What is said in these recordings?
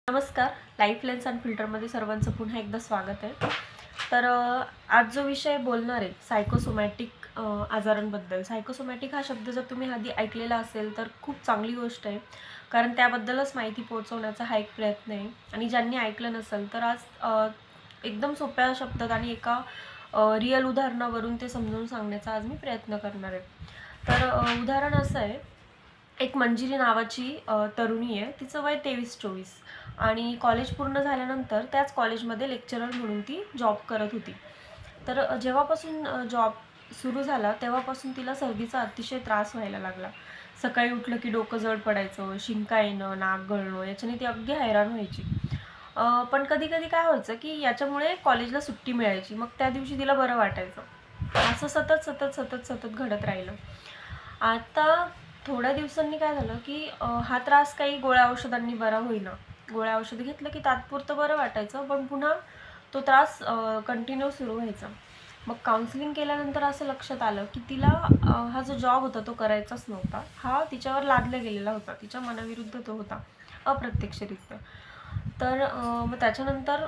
नमस्कार. Life lens and फिल्टरमध्ये सर्वांचं पुन्हा एकदा स्वागत आहे. तर आज जो विषय बोलणार आहे सायकोसोमॅटिक आजारांबद्दल. सायकोसोमॅटिक हा शब्द जर तुम्ही आधी ऐकलेला असेल तर खूप चांगली गोष्ट आहे, कारण त्याबद्दलच माहिती पोहोचवण्याचा हा एक प्रयत्न आहे. आणि ज्यांनी ऐकलं नसेल तर आज एकदम सोप्या शब्दात आणि एका रिअल उदाहरणावरून ते समजावून सांगण्याचा आज मी प्रयत्न करणार आहे. तर उदाहरण असं आहे, एक मंजिरी नावाची तरुणी आहे. तिचं वय 23-24 आणि कॉलेज पूर्ण झाल्यानंतर त्याच कॉलेजमध्ये लेक्चरर म्हणून ती जॉब करत होती. तर जेव्हापासून जॉब सुरू झाला तेव्हापासून तिला सर्दीचा अतिशय त्रास व्हायला लागला. सकाळी उठलं की डोकं जड पडायचं, शिंका येणं, नाक गळणं, याच्याने ती अगदी हैराण व्हायची. पण कधी कधी काय व्हायचं की याच्यामुळे कॉलेजला सुट्टी मिळायची. मग त्या दिवशी तिला बरं वाटायचं. असं सतत सतत सतत सतत घडत राहिलं. आता थोड्या दिवसांनी काय झालं की हा त्रास काही गोळ्या औषधांनी बरा होईना. गोळ्या औषध घेतलं की तात्पुरतं बरं वाटायचं, पण पुन्हा तो त्रास कंटिन्यू सुरू व्हायचा. मग काउन्सिलिंग केल्यानंतर असं लक्षात आलं की तिला हा जो जॉब होता तो करायचाच नव्हता. हा तिच्यावर लादला गेलेला होता, तिच्या मनाविरुद्ध तो होता, अप्रत्यक्षरित्या. तर मग त्याच्यानंतर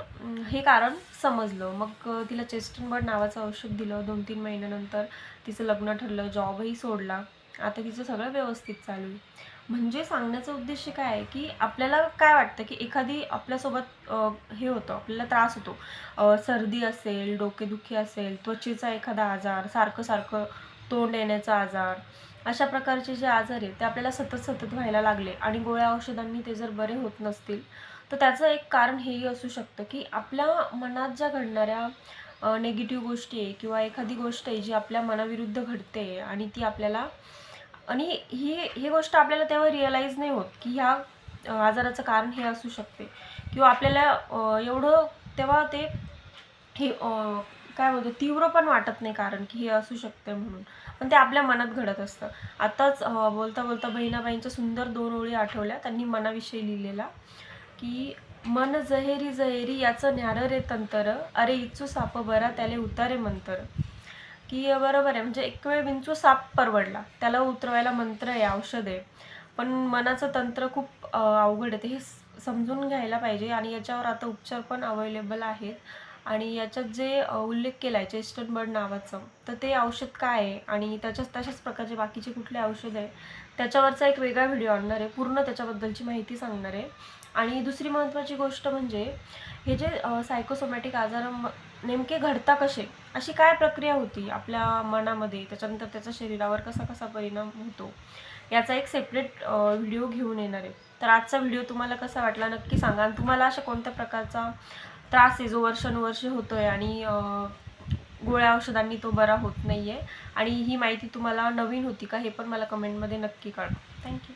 हे कारण समजलं. मग तिला चेस्टनबर्ड नावाचं औषध दिलं. 2-3 महिन्यानंतर तिचं लग्न ठरलं, जॉबही सोडला. आता तिचं सगळं व्यवस्थित चालू आहे. म्हणजे सांगण्याचं उद्देश काय आहे की आपल्याला काय वाटतं की एखादी आपल्यासोबत हे होतं, आपल्याला त्रास होतो, सर्दी असेल, डोकेदुखी असेल, त्वचेचा एखादा आजार, सारखं सारखं तोंड येण्याचा आजार, अशा प्रकारचे जे आजार आहेत ते आपल्याला सतत सतत व्हायला लागले आणि गोळ्या औषधांनी ते जर बरे होत नसतील तर त्याचं एक कारण हेही असू शकतं की आपल्या मनात ज्या घडणाऱ्या नेगेटिव्ह गोष्टी आहे किंवा एखादी गोष्ट आहे जी आपल्या मनाविरुद्ध घडते आणि ती आपल्याला, आणि ही गोष्ट आपल्याला तेव्हा रिअलाईज नाही होत की ह्या आजाराचं कारण हे असू शकते, किंवा आपल्याला एवढं तेव्हा ते हे काय बोलतो तीव्र पण वाटत नाही कारण की हे असू शकते म्हणून, पण ते आपल्या मनात घडत असतं. आताच बोलता बोलता बहिणाबाईंच्या सुंदर 2 ओळी आठवल्या. त्यांनी मनाविषयी लिहिलेला की मन जहेरी जहेरी याचं न्यारं रे तंतर, अरे इच्छू साप बरा त्याले उतारे मंतर. की बरोबर आहे, म्हणजे एक वेळ विंचू साप परवडला, त्याला उतरवायला मंत्र आहे, औषध आहे, पण मनाचं तंत्र खूप अवघड आहे. ते हे समजून घ्यायला पाहिजे. आणि याच्यावर आता उपचार पण अवेलेबल आहेत. आणि याच्यात जे उल्लेख केला आहे चेस्टनबर्ड नावाचं, तर ते औषध काय आहे आणि तशाच प्रकारचे बाकीचे कुठले औषध आहे त्याच्यावरचा एक वेगळा व्हिडिओ आणणार आहे, पूर्ण त्याच्याबद्दलची माहिती सांगणार आहे. आणि दुसरी महत्त्वाची गोष्ट म्हणजे हे जे सायकोसोमॅटिक आजार नेमके घडता कसे, अशी काय प्रक्रिया होती आपल्या मनामध्ये, त्याच्यानंतर त्याचा शरीरावर कसा कसा परिणाम होतो, याचा एक सेपरेट व्हिडिओ घेऊन येणार आहे. तर आजचा व्हिडिओ तुम्हाला कसा वाटला नक्की सांगा. आणि तुम्हाला अशा कोणत्या प्रकारचा त्रास आहे जो वर्षानुवर्षे होतोय आणि गोळ्या औषधांनी तो बरा होत नाहीये, आणि ही माहिती तुम्हाला नवीन होती का हे पण मला कमेंटमध्ये नक्की कळवा. थँक्यू.